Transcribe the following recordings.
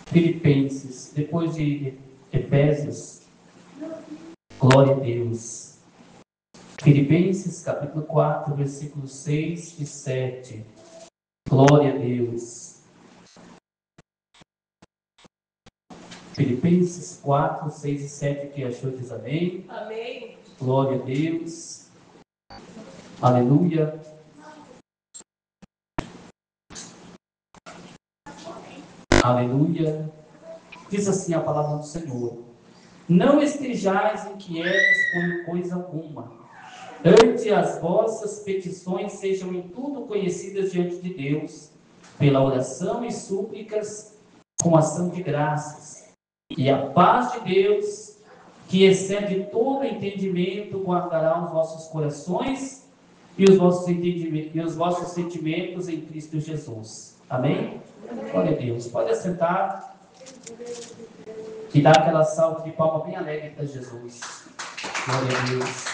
Filipenses, depois de Efésios, glória a Deus. Filipenses, capítulo 4, versículos 6 e 7. Glória a Deus. Filipenses 4, 6 e 7, que achou diz amém. Amém. Glória a Deus. Aleluia. Aleluia. Diz assim a palavra do Senhor: não estejais inquietos por coisa alguma. Antes as vossas petições sejam em tudo conhecidas diante de Deus, pela oração e súplicas, com ação de graças. E a paz de Deus, que excede todo entendimento, guardará os vossos corações e os vossos sentimentos em Cristo Jesus. Amém? Glória a Deus. Pode assentar e dar aquela salva de palma bem alegre para Jesus. Glória a Deus.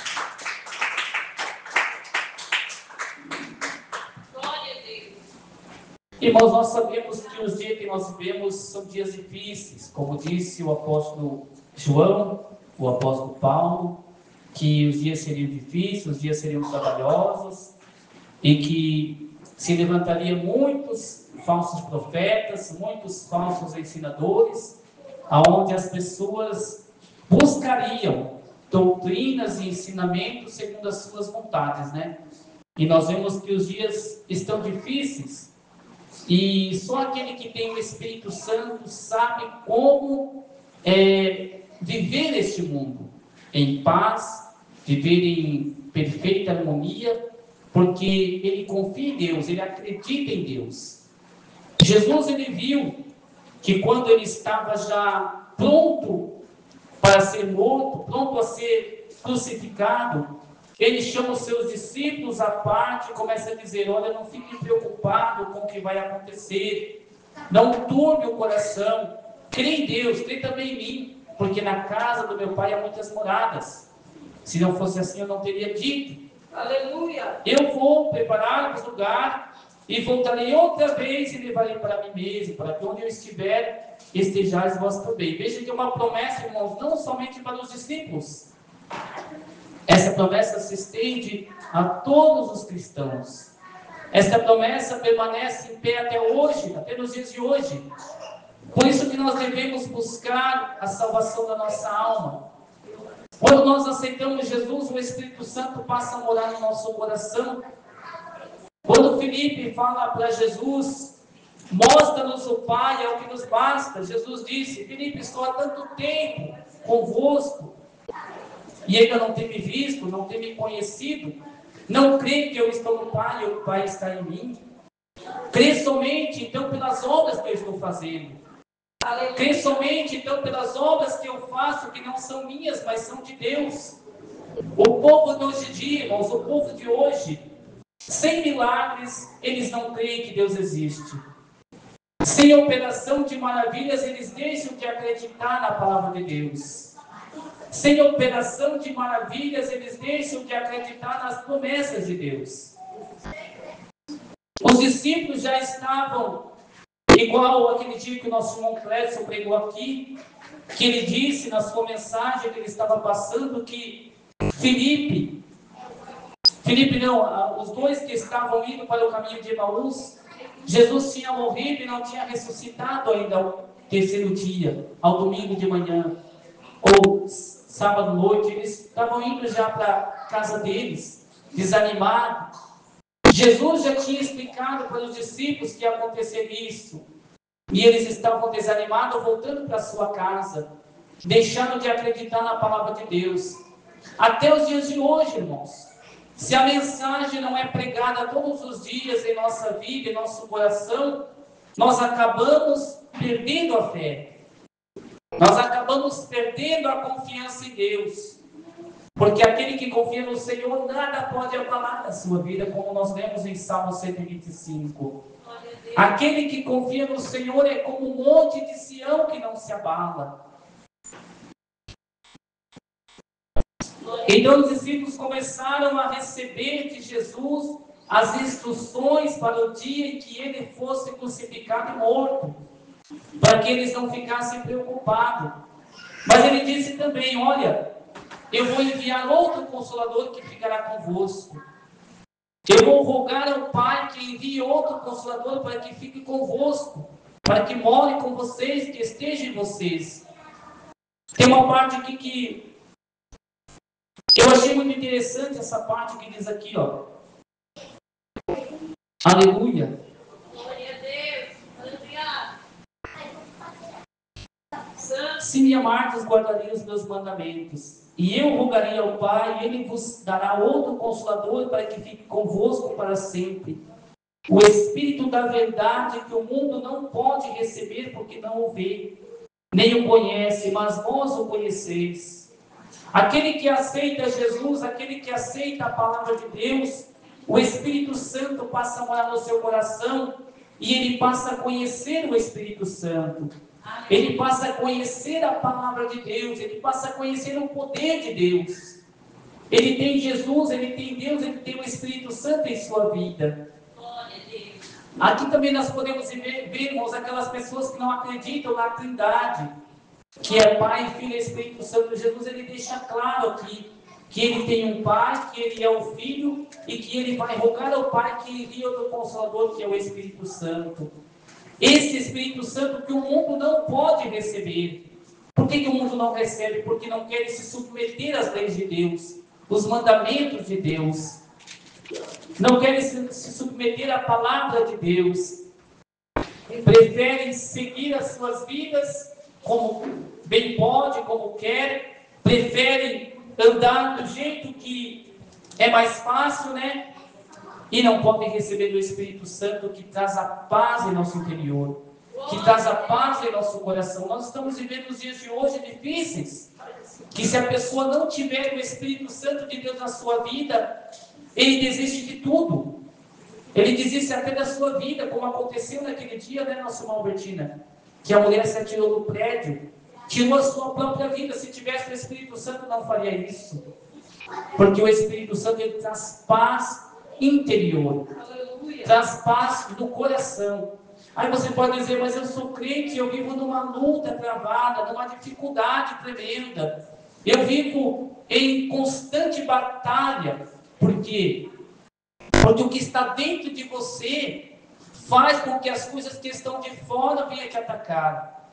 Glória a Deus. Irmãos, nós sabemos que os dias que nós vivemos são dias difíceis, como disse o apóstolo João, o apóstolo Paulo, que os dias seriam difíceis, os dias seriam trabalhosos e que se levantariam muitos falsos profetas, muitos falsos ensinadores, aonde as pessoas buscariam doutrinas e ensinamentos segundo as suas vontades, né? E nós vemos que os dias estão difíceis e só aquele que tem o Espírito Santo sabe como viver neste mundo em paz, viver em perfeita harmonia, porque ele confia em Deus, ele acredita em Deus. Jesus, ele viu que quando ele estava já pronto para ser morto, pronto a ser crucificado, ele chama os seus discípulos à parte e começa a dizer: olha, não fiquem preocupados com o que vai acontecer, não turbe o coração, crê em Deus, crê também em mim, porque na casa do meu Pai há muitas moradas. Se não fosse assim, eu não teria dito. Aleluia. Eu vou preparar-vos lugar e voltarei outra vez e levarei para mim mesmo, para que onde eu estiver, estejais vós também. Veja que é uma promessa, irmãos, não somente para os discípulos. Essa promessa se estende a todos os cristãos. Essa promessa permanece em pé até hoje, até nos dias de hoje. Por isso que nós devemos buscar a salvação da nossa alma. Quando nós aceitamos Jesus, o Espírito Santo passa a morar no nosso coração. Quando Filipe fala para Jesus: mostra-nos o Pai, é o que nos basta. Jesus disse: Filipe, estou há tanto tempo convosco e ainda não tem me visto, não tem me conhecido. Não crê que eu estou no Pai e o Pai está em mim? Crê somente então pelas obras que eu estou fazendo. Crê somente então pelas obras que eu faço, que não são minhas, mas são de Deus. O povo de hoje em dia, irmãos, o povo de hoje, sem milagres, eles não creem que Deus existe. Sem operação de maravilhas, eles deixam de acreditar na palavra de Deus. Sem operação de maravilhas, eles deixam de acreditar nas promessas de Deus. Os discípulos já estavam igual aquele dia que o nosso irmão Clécio pregou aqui, que ele disse na sua mensagem que ele estava passando que os dois que estavam indo para o caminho de Emaús, Jesus tinha morrido e não tinha ressuscitado ainda ao terceiro dia, ao domingo de manhã, ou sábado à noite. Eles estavam indo já para a casa deles, desanimados. Jesus já tinha explicado para os discípulos que ia acontecer isso. E eles estavam desanimados, voltando para sua casa, deixando de acreditar na palavra de Deus. Até os dias de hoje, irmãos, se a mensagem não é pregada todos os dias em nossa vida, em nosso coração, nós acabamos perdendo a fé. Nós acabamos perdendo a confiança em Deus. Porque aquele que confia no Senhor, nada pode abalar na sua vida, como nós lemos em Salmo 125. Aquele que confia no Senhor é como um monte de Sião que não se abala. Então os discípulos começaram a receber de Jesus as instruções para o dia em que ele fosse crucificado e morto, para que eles não ficassem preocupados. Mas ele disse também: olha, eu vou enviar outro Consolador que ficará convosco. Eu vou rogar ao Pai que envie outro Consolador para que fique convosco, para que more com vocês, que esteja em vocês. Tem uma parte aqui que eu achei muito interessante, essa parte que diz aqui, ó. Aleluia. Glória a Deus. Aleluia. Se me amardes, guardaria os meus mandamentos. E eu rogarei ao Pai, e Ele vos dará outro Consolador para que fique convosco para sempre. O Espírito da verdade que o mundo não pode receber porque não o vê, nem o conhece, mas vós o conheceis. Aquele que aceita Jesus, aquele que aceita a palavra de Deus, o Espírito Santo passa a morar no seu coração e ele passa a conhecer o Espírito Santo. Ele passa a conhecer a palavra de Deus, ele passa a conhecer o poder de Deus. Ele tem Jesus, ele tem Deus, ele tem o Espírito Santo em sua vida. Aqui também nós podemos ver, irmãos, aquelas pessoas que não acreditam na Trindade, que é Pai, Filho e Espírito Santo. Jesus, ele deixa claro aqui que ele tem um Pai, que ele é o Filho e que ele vai rogar ao Pai que envie outro Consolador, que é o Espírito Santo. Esse Espírito Santo que o mundo não pode receber. Por que o mundo não recebe? Porque não quer se submeter às leis de Deus, os mandamentos de Deus. Não querem se submeter à palavra de Deus. Preferem seguir as suas vidas como bem pode, como quer. Preferem andar do jeito que é mais fácil, né? E não podem receber do Espírito Santo que traz a paz em nosso interior, que traz a paz em nosso coração. Nós estamos vivendo os dias de hoje difíceis, que se a pessoa não tiver o Espírito Santo de Deus na sua vida, ele desiste de tudo. Ele desiste até da sua vida, como aconteceu naquele dia, né, nossa irmã Albertina? Que a mulher se atirou do prédio, tirou a sua própria vida. Se tivesse o Espírito Santo, não faria isso. Porque o Espírito Santo, ele traz paz interior, traz paz no coração. Aí você pode dizer: mas eu sou crente, eu vivo numa luta travada, numa dificuldade tremenda, eu vivo em constante batalha. Por quê? Porque o que está dentro de você faz com que as coisas que estão de fora venham te atacar.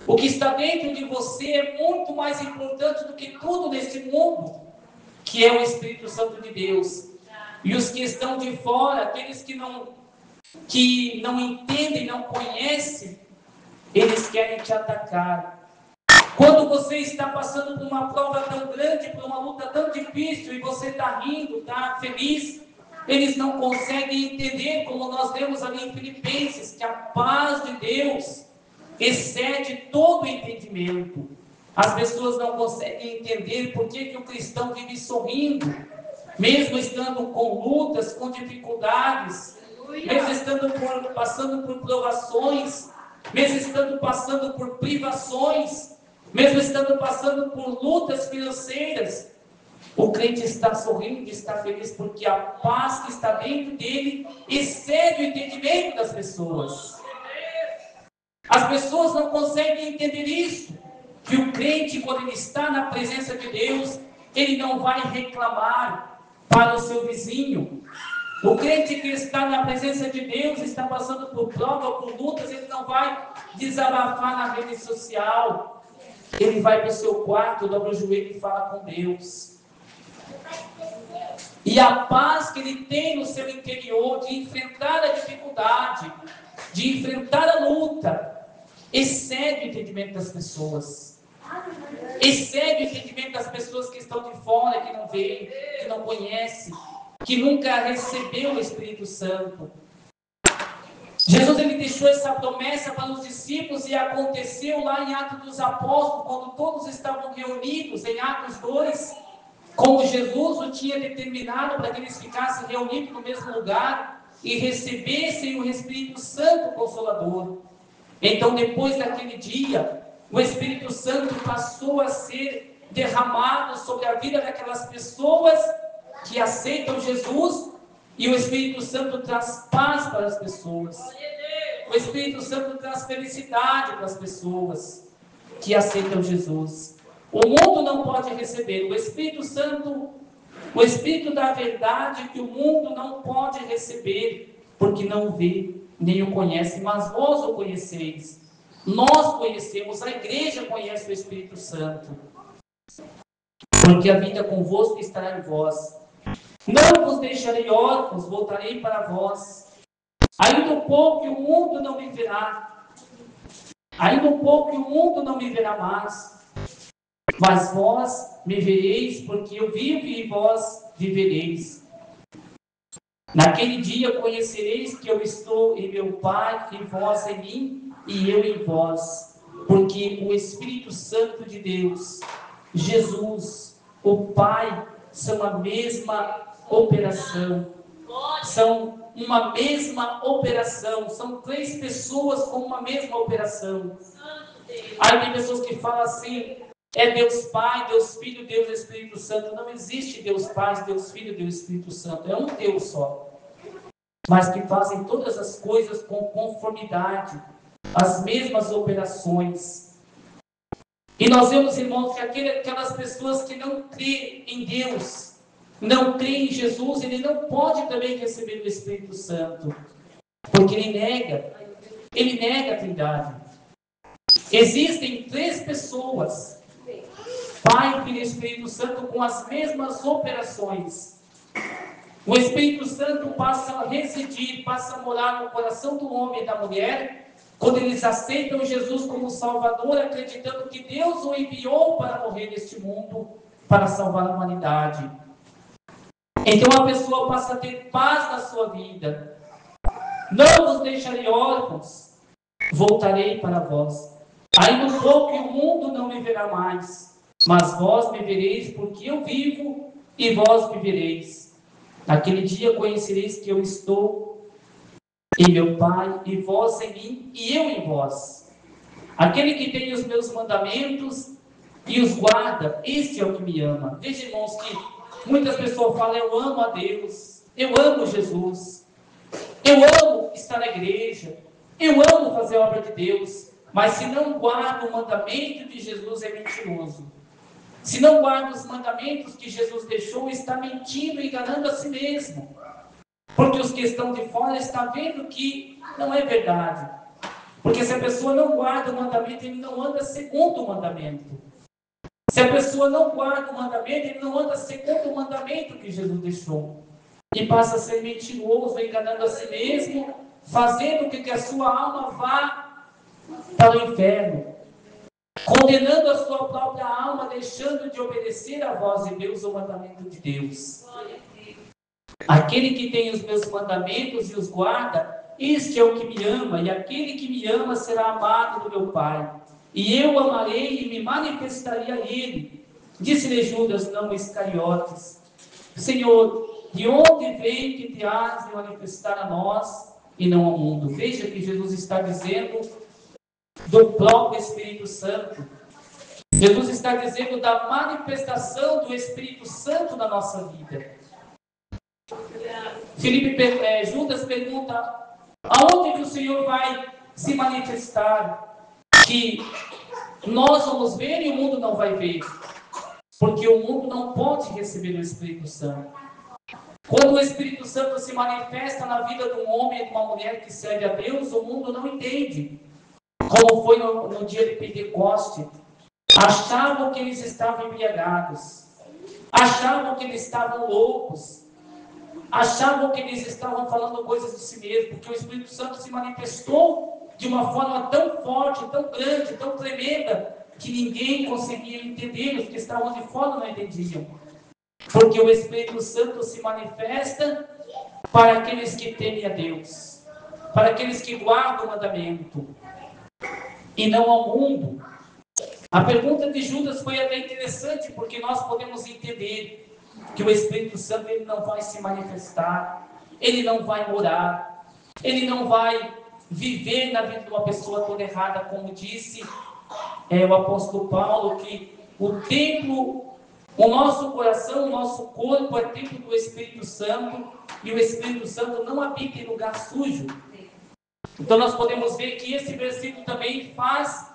O que está dentro de você é muito mais importante do que tudo nesse mundo, que é o Espírito Santo de Deus. E os que estão de fora, aqueles que não entendem, não conhecem, eles querem te atacar. Quando você está passando por uma prova tão grande, por uma luta tão difícil, e você está rindo, está feliz, eles não conseguem entender, como nós lemos ali em Filipenses, que a paz de Deus excede todo o entendimento. As pessoas não conseguem entender por que o cristão vive sorrindo, mesmo estando com lutas, com dificuldades, mesmo estando passando por provações, mesmo estando passando por privações, mesmo estando passando por lutas financeiras, o crente está sorrindo, está feliz, porque a paz que está dentro dele excede o entendimento das pessoas. As pessoas não conseguem entender isso, que o crente, quando ele está na presença de Deus, ele não vai reclamar para o seu vizinho. O crente que está na presença de Deus, está passando por prova, por lutas, ele não vai desabafar na rede social. Ele vai para o seu quarto, dobra o joelho e fala com Deus. E a paz que ele tem no seu interior de enfrentar a dificuldade, de enfrentar a luta, excede o entendimento das pessoas. Excede o entendimento das pessoas que estão de fora, que não veem, que não conhecem, que nunca recebeu o Espírito Santo. Jesus, ele deixou essa promessa para os discípulos e aconteceu lá em Atos dos Apóstolos, quando todos estavam reunidos em Atos 2, como Jesus o tinha determinado para que eles ficassem reunidos no mesmo lugar e recebessem o Espírito Santo Consolador. Então, depois daquele dia, o Espírito Santo passou a ser derramado sobre a vida daquelas pessoas que aceitam Jesus E o Espírito Santo traz paz para as pessoas. O Espírito Santo traz felicidade para as pessoas que aceitam Jesus. O mundo não pode receber. O Espírito Santo, o Espírito da verdade que o mundo não pode receber, porque não vê, nem o conhece, mas vós o conheceis. Nós conhecemos, a igreja conhece o Espírito Santo. Porque a vida convosco estará em vós. Não vos deixarei órfãos, voltarei para vós. Ainda um pouco e o mundo não me verá. Ainda um pouco e o mundo não me verá mais. Mas vós me vereis, porque eu vivo e vós vivereis. Naquele dia conhecereis que eu estou em meu Pai, e vós em mim, e eu em vós. Porque o Espírito Santo de Deus, Jesus, o Pai, são a mesma operação. São uma mesma operação. São três pessoas com uma mesma operação. Aí tem pessoas que falam assim: é Deus Pai, Deus Filho, Deus Espírito Santo. Não existe Deus Pai, Deus Filho, Deus Espírito Santo. É um Deus só. Mas que fazem todas as coisas com conformidade, as mesmas operações. E nós vemos, irmãos, que aquelas pessoas que não creem em Deus, não creem em Jesus, ele não pode também receber o Espírito Santo. Porque ele nega a Trindade. Existem três pessoas, Pai, Filho e Espírito Santo, com as mesmas operações. O Espírito Santo passa a residir, passa a morar no coração do homem e da mulher, quando eles aceitam Jesus como Salvador, acreditando que Deus o enviou para morrer neste mundo, para salvar a humanidade. Então a pessoa passa a ter paz na sua vida. Não vos deixarei órfãos, voltarei para vós. Ainda um pouco e o mundo não me verá mais, mas vós me vereis, porque eu vivo e vós me vereis. Naquele dia conhecereis que eu estou em meu Pai, e vós em mim, e eu em vós. Aquele que tem os meus mandamentos e os guarda, este é o que me ama. Veja, irmãos, que muitas pessoas falam: eu amo a Deus, eu amo Jesus, eu amo estar na igreja, eu amo fazer a obra de Deus, mas se não guarda o mandamento de Jesus, é mentiroso. Se não guarda os mandamentos que Jesus deixou, está mentindo, enganando a si mesmo. Porque os que estão de fora estão vendo que não é verdade. Porque se a pessoa não guarda o mandamento, ele não anda segundo o mandamento. Se a pessoa não guarda o mandamento, ele não anda segundo o mandamento que Jesus deixou. E passa a ser mentiroso, enganando a si mesmo, fazendo com que a sua alma vá para o inferno. Condenando a sua própria alma, deixando de obedecer a voz de Deus, o mandamento de Deus. Aquele que tem os meus mandamentos e os guarda, este é o que me ama, e aquele que me ama será amado do meu Pai. E eu amarei e me manifestarei a ele. Disse-lhe Judas, não Iscariotes: Senhor, de onde vem que te has de manifestar a nós e não ao mundo? Veja que Jesus está dizendo do próprio Espírito Santo. Jesus está dizendo da manifestação do Espírito Santo na nossa vida. Judas pergunta: aonde que o Senhor vai se manifestar? Que nós vamos ver e o mundo não vai ver. Porque o mundo não pode receber o Espírito Santo. Quando o Espírito Santo se manifesta na vida de um homem e de uma mulher que serve a Deus, o mundo não entende. Como foi no dia de Pentecoste. Achavam que eles estavam embriagados. Achavam que eles estavam loucos. Achavam que eles estavam falando coisas de si mesmo. Porque o Espírito Santo se manifestou de uma forma tão forte, tão grande, tão tremenda, que ninguém conseguia entender. Os que estavam de fora não entendiam. Porque o Espírito Santo se manifesta para aqueles que temem a Deus. Para aqueles que guardam o mandamento. E não ao mundo. A pergunta de Judas foi até interessante, porque nós podemos entender que o Espírito Santo ele não vai se manifestar, ele não vai morar, ele não vai viver na vida de uma pessoa toda errada, como disse o apóstolo Paulo, que o templo O nosso coração, o nosso corpo é templo do Espírito Santo, e o Espírito Santo não habita em lugar sujo. Então nós podemos ver que esse versículo também faz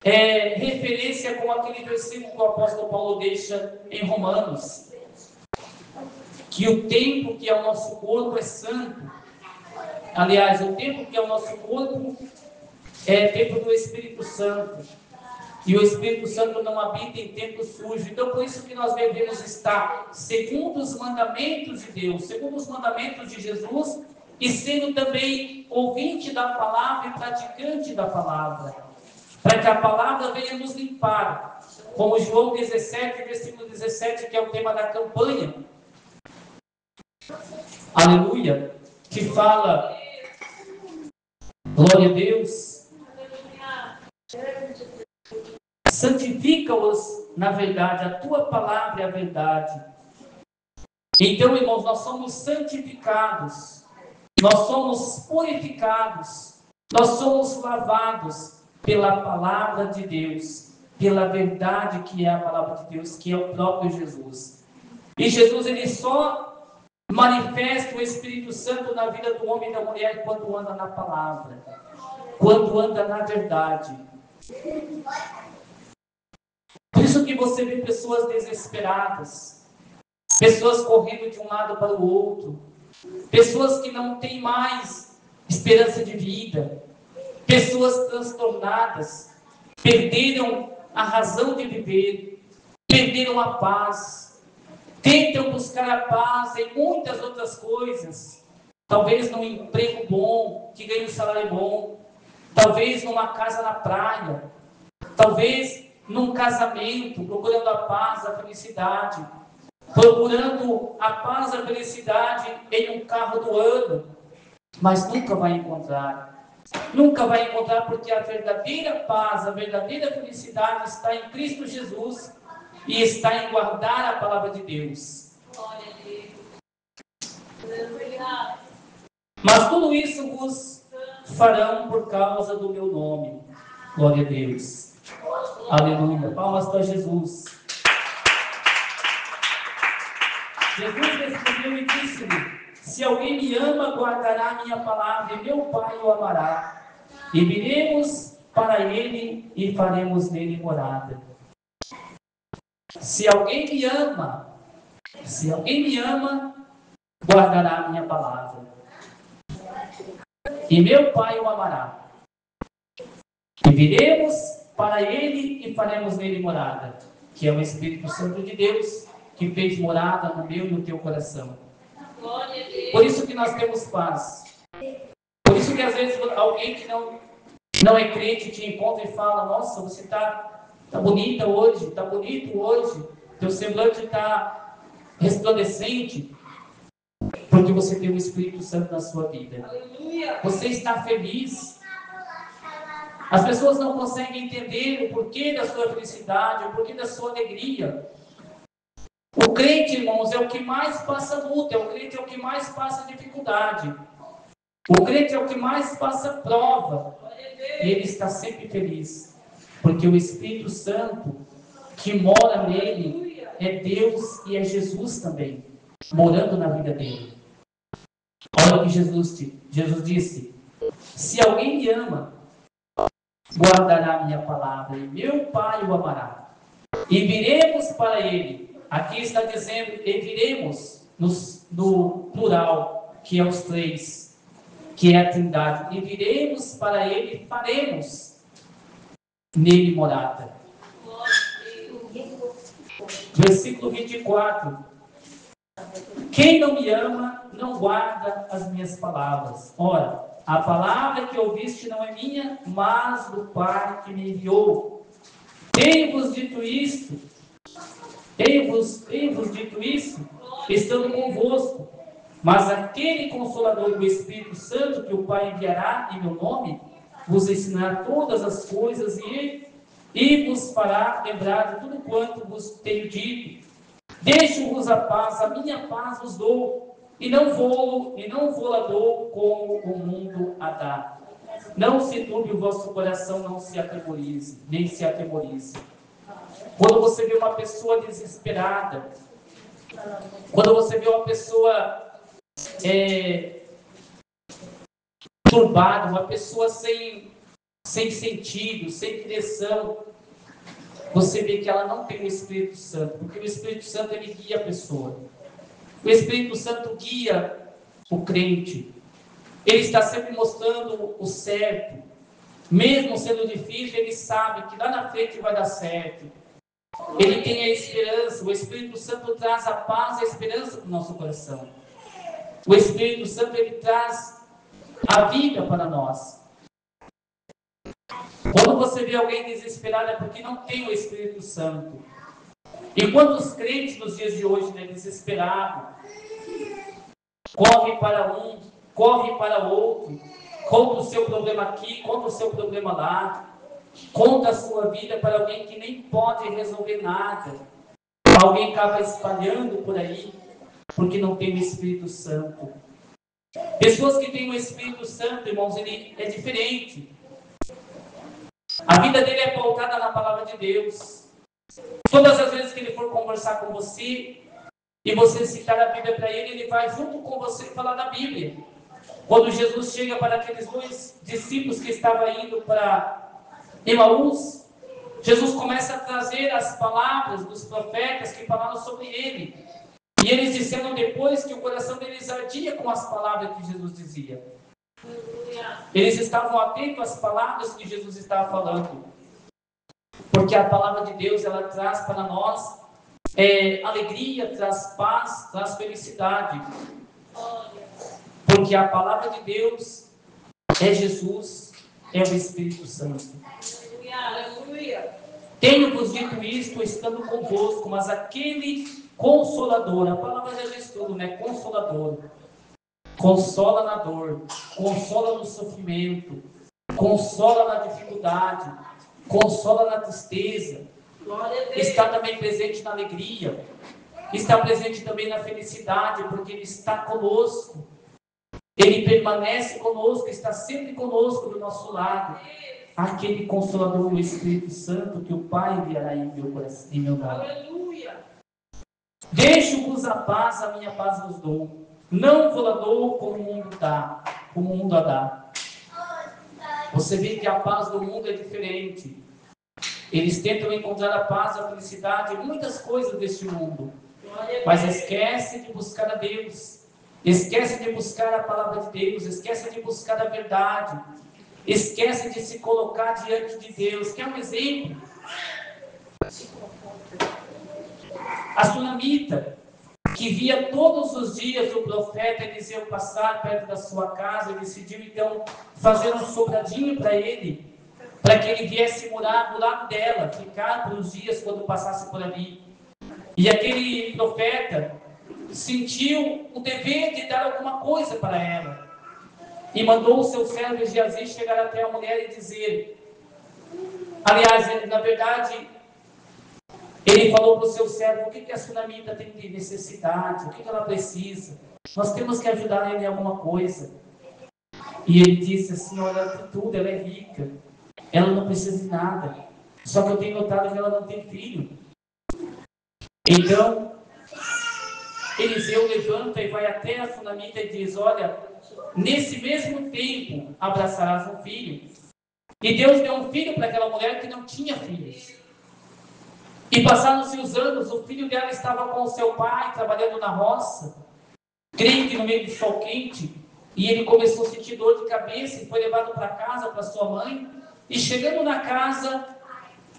referência com aquele versículo que o apóstolo Paulo deixa em Romanos, que o templo que é o nosso corpo é santo. Aliás, o templo que é o nosso corpo é templo do Espírito Santo. E o Espírito Santo não habita em templo sujo. Então, por isso que nós devemos estar segundo os mandamentos de Deus, segundo os mandamentos de Jesus, e sendo também ouvinte da palavra e praticante da palavra, para que a palavra venha nos limpar. Como João 17, versículo 17, que é o tema da campanha. Aleluia. Que fala, glória a Deus, santifica-os na verdade, a tua palavra é a verdade. Então, irmãos, nós somos santificados, nós somos purificados, nós somos lavados pela palavra de Deus, pela verdade que é a palavra de Deus, que é o próprio Jesus. E Jesus, ele só manifesta o Espírito Santo na vida do homem e da mulher quando anda na palavra, quando anda na verdade. Por isso que você vê pessoas desesperadas, pessoas correndo de um lado para o outro, pessoas que não têm mais esperança de vida, pessoas transtornadas, perderam a razão de viver, perderam a paz, tentam buscar a paz em muitas outras coisas, talvez num emprego bom, que ganhe um salário bom, talvez numa casa na praia, talvez num casamento, procurando a paz, a felicidade, procurando a paz, a felicidade em um carro do ano, mas nunca vai encontrar. Nunca vai encontrar, porque a verdadeira paz, a verdadeira felicidade está em Cristo Jesus e está em guardar a palavra de Deus. Mas tudo isso vos farão por causa do meu nome. Glória a Deus. Aleluia. Palmas para Jesus. Jesus respondeu e disse-lhe: se alguém me ama, guardará a minha palavra, e meu Pai o amará. E viremos para ele e faremos nele morada. Se alguém me ama, guardará a minha palavra. E meu Pai o amará. E viremos para ele e faremos nele morada. Que é o Espírito Santo de Deus, que fez morada no meu e no teu coração. Por isso que nós temos paz. Por isso que às vezes alguém que não é crente te encontra e fala: nossa, você está bonita hoje, está bonito hoje, teu semblante está resplandecente, porque você tem o Espírito Santo na sua vida. Você está feliz. As pessoas não conseguem entender o porquê da sua felicidade, o porquê da sua alegria. O crente, irmãos, é o que mais passa luta, o crente é o que mais passa dificuldade. O crente é o que mais passa prova. E ele está sempre feliz, porque o Espírito Santo que mora nele é Deus e é Jesus também, morando na vida dele. Olha o que Jesus disse: se alguém me ama, guardará a minha palavra, e meu Pai o amará. E viremos para ele. Aqui está dizendo, e viremos no plural, que é os três, que é a Trindade. E viremos para ele e faremos nele morada. Versículo 24. Quem não me ama, não guarda as minhas palavras. Ora, a palavra que ouviste não é minha, mas do Pai que me enviou. Tenho-vos dito isto, estando convosco. Mas aquele Consolador do Espírito Santo que o Pai enviará em meu nome, vos ensinará todas as coisas e vos fará lembrar de tudo quanto vos tenho dito. Deixo-vos a paz, a minha paz vos dou, e não vou-la dou como o mundo a dá. Não se turbe o vosso coração, não se atemorize, nem se atemorize. quando você vê uma pessoa desesperada, quando você vê uma pessoa turbada, uma pessoa sem sentido, sem direção, você vê que ela não tem o Espírito Santo, porque o Espírito Santo ele guia a pessoa. O Espírito Santo guia o crente. Ele está sempre mostrando o certo. Mesmo sendo difícil, ele sabe que lá na frente vai dar certo. Ele tem a esperança. O Espírito Santo traz a paz e a esperança para o nosso coração. O Espírito Santo ele traz a vida para nós. Quando você vê alguém desesperado é porque não tem o Espírito Santo. E quantos crentes nos dias de hoje, né, desesperados, corre para um, corre para o outro, conta o seu problema aqui, conta o seu problema lá, conta a sua vida para alguém que nem pode resolver nada. Alguém acaba espalhando por aí, porque não tem o Espírito Santo. Pessoas que têm o Espírito Santo, irmãos, ele é diferente. A vida dele é pautada na palavra de Deus. Todas as vezes que ele for conversar com você, e você citar a Bíblia para ele, ele vai junto com você falar da Bíblia. Quando Jesus chega para aqueles 2 discípulos que estavam indo para Emaús, Jesus começa a trazer as palavras dos profetas que falaram sobre ele. E eles disseram depois que o coração deles ardia com as palavras que Jesus dizia. Eles estavam atentos às palavras que Jesus estava falando. Porque a palavra de Deus, ela traz para nós alegria, traz paz, traz felicidade. Porque a palavra de Deus é Jesus, é o Espírito Santo. Tenho-vos dito isto estando convosco, mas aquele Consolador, a palavra já diz tudo, né? Consolador. Consola na dor, consola no sofrimento, consola na dificuldade, consola na tristeza. Está também presente na alegria, está presente também na felicidade, porque Ele está conosco. Ele permanece conosco, está sempre conosco do nosso lado. Aquele Consolador, o Espírito Santo, que o Pai enviará em meu coração, em meu nome. Deixo-vos a paz, a minha paz vos dou. Não vos a dou como o mundo dá, como o mundo a dá. Você vê que a paz do mundo é diferente. Eles tentam encontrar a paz, a felicidade, muitas coisas deste mundo. Mas esquece de buscar a Deus. Esquece de buscar a palavra de Deus. Esquece de buscar a verdade. Esquece de se colocar diante de Deus. Quer um exemplo? A sunamita, que via todos os dias o profeta Eliseu passar perto da sua casa, decidiu então fazer um sobradinho para ele, para que ele viesse morar do lado dela, ficar por uns dias quando passasse por ali. E aquele profeta sentiu o dever de dar alguma coisa para ela. E mandou o seu servo Geazi chegar até a mulher e dizer, aliás, na verdade, ele falou para o seu servo, o que a sunamita tem de necessidade, o que ela precisa. Nós temos que ajudar ela em alguma coisa. E ele disse assim, olha, ela tem tudo, ela é rica, ela não precisa de nada. Só que eu tenho notado que ela não tem filho. Então, Eliseu levanta e vai até a sunamita e diz, olha, nesse mesmo tempo abraçarás um filho. E Deus deu um filho para aquela mulher que não tinha filhos. E passaram-se os anos, o filho dela estava com o seu pai, trabalhando na roça, crente no meio do sol quente, e ele começou a sentir dor de cabeça e foi levado para casa, para sua mãe, e chegando na casa,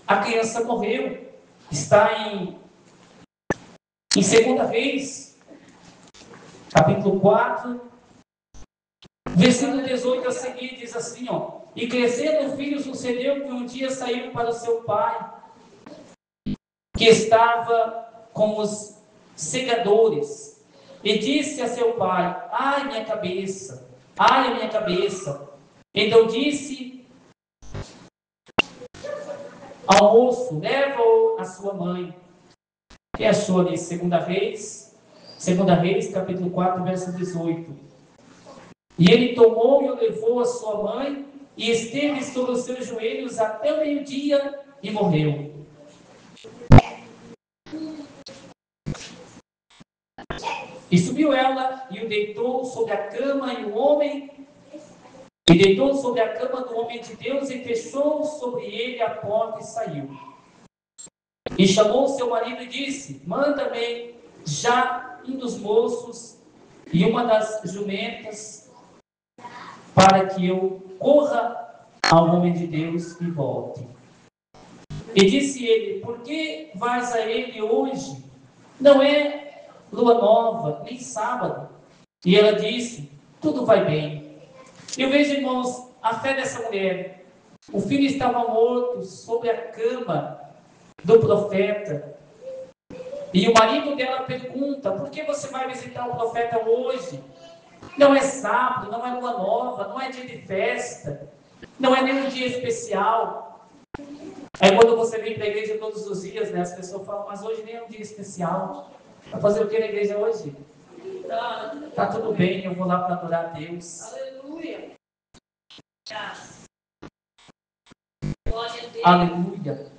a criança morreu. Está em 2 Reis, capítulo 4, versículo 18 a seguir, diz assim, ó, e crescendo o filho, sucedeu que um dia saiu para o seu pai, que estava com os segadores, e disse a seu pai, ai minha cabeça, ai minha cabeça. Então disse ao moço, leva-o a sua mãe. E achou ali, 2 Reis, capítulo 4, verso 18. E ele tomou e o levou a sua mãe, e esteve sobre os seus joelhos até o meio-dia, e morreu. E subiu ela e o deitou sobre a cama e deitou sobre a cama do homem de Deus e fechou sobre ele a porta e saiu. E chamou seu marido e disse: manda-me já um dos moços e uma das jumentas, para que eu corra ao homem de Deus e volte. E disse ele: por que vais a ele hoje? Não é lua nova, nem sábado. E ela disse: tudo vai bem. Eu vejo, irmãos, a fé dessa mulher. O filho estava morto sobre a cama do profeta. E o marido dela pergunta: por que você vai visitar o profeta hoje? Não é sábado, não é lua nova, não é dia de festa, não é nenhum dia especial. Aí quando você vem para a igreja todos os dias, né, as pessoas falam: mas hoje nem é um dia especial. Vai fazer o que na igreja hoje? Tá tudo bem, eu vou lá para adorar a Deus. Aleluia. Aleluia.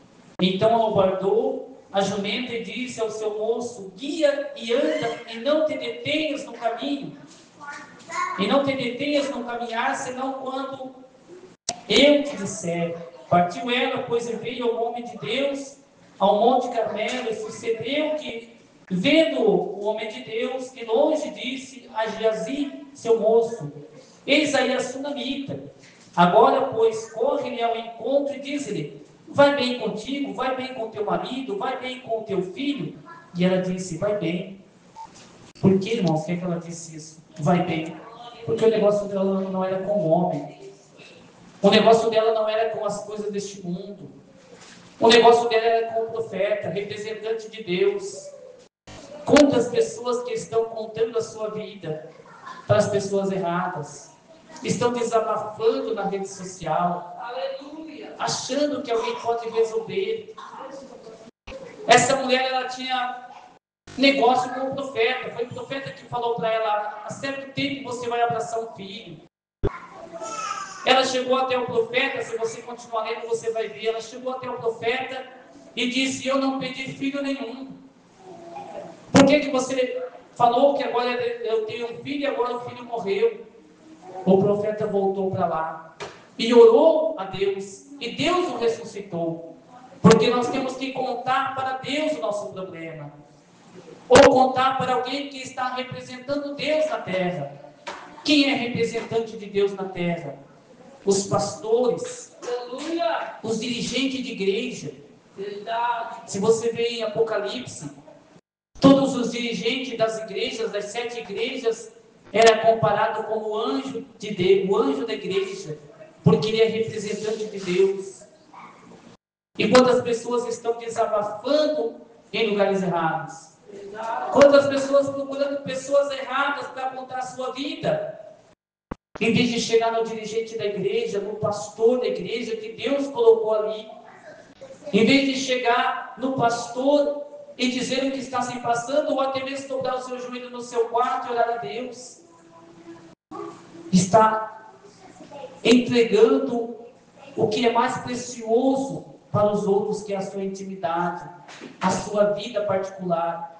Então abordou a jumenta e disse ao seu moço: guia e anda, e não te detenhas no caminho. E não te detenhas no caminhar, senão quando eu te disser. Partiu ela, pois veio ao homem de Deus, ao Monte Carmelo, e sucedeu que, vendo o homem de Deus, de longe disse a Geazi, seu moço: eis aí a sunamita. Agora, pois, corre-lhe ao encontro e diz-lhe: vai bem contigo, vai bem com teu marido, vai bem com teu filho. E ela disse: vai bem. Por que, irmãos, que ela disse isso? Vai bem. Porque o negócio dela não era com o homem. O negócio dela não era com as coisas deste mundo. O negócio dela era com o profeta, representante de Deus. Quantas pessoas que estão contando a sua vida para as pessoas erradas, estão desabafando na rede social, Aleluia. achando que alguém pode resolver. Essa mulher, ela tinha negócio com o profeta. Foi o profeta que falou para ela: há certo tempo você vai abraçar um filho. Ela chegou até o profeta, se você continuar lendo, você vai ver. Ela chegou até o profeta e disse: eu não pedi filho nenhum. Por que você falou que agora eu tenho um filho e agora o filho morreu? O profeta voltou para lá e orou a Deus, e Deus o ressuscitou. Porque nós temos que contar para Deus o nosso problema, ou contar para alguém que está representando Deus na terra. Quem é representante de Deus na terra? Os pastores, Aleluia. os dirigentes de igreja. Verdade. Se você vê em Apocalipse, todos os dirigentes das igrejas, das 7 igrejas, era comparado como o anjo de Deus, o anjo da igreja, porque ele é representante de Deus. E quantas pessoas estão desabafando em lugares errados? Quantas pessoas procurando pessoas erradas para contar a sua vida? Em vez de chegar no dirigente da igreja, no pastor da igreja que Deus colocou ali. Em vez de chegar no pastor e dizer o que está se passando, ou até mesmo dobrar o seu joelho no seu quarto e orar a Deus. Está entregando o que é mais precioso para os outros, que é a sua intimidade, a sua vida particular.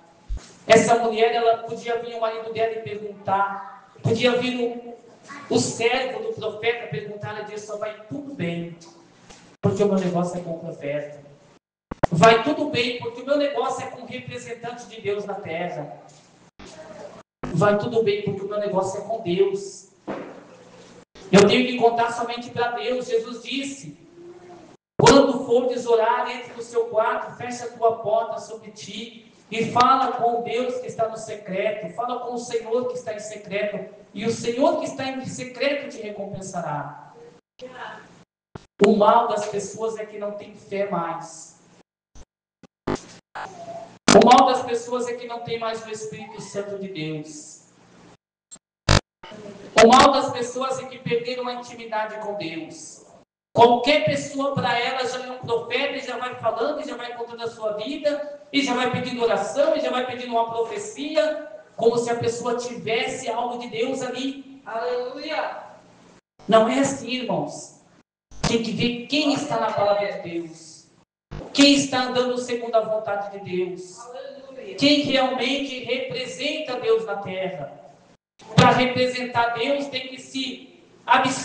Essa mulher, ela podia vir o marido dela e perguntar, podia vir o servo do profeta perguntar a Deus: só vai tudo bem, porque o meu negócio é com o profeta. Vai tudo bem, porque o meu negócio é com o representante de Deus na terra. Vai tudo bem, porque o meu negócio é com Deus. Eu tenho que contar somente para Deus. Jesus disse: quando fordes orar, entre no seu quarto, fecha a tua porta sobre ti e fala com Deus que está no secreto, fala com o Senhor que está em secreto, e o Senhor que está em secreto te recompensará. O mal das pessoas é que não tem fé mais. O mal das pessoas é que não tem mais o Espírito Santo de Deus. O mal das pessoas é que perderam a intimidade com Deus. Qualquer pessoa, para ela, já é um profeta e já vai falando, e já vai contando a sua vida, e já vai pedindo oração, e já vai pedindo uma profecia, como se a pessoa tivesse algo de Deus ali. Aleluia. Não é assim, irmãos. Tem que ver quem está na palavra de Deus. Quem está andando segundo a vontade de Deus. Aleluia. quem realmente representa Deus na terra. Para representar Deus tem que se abster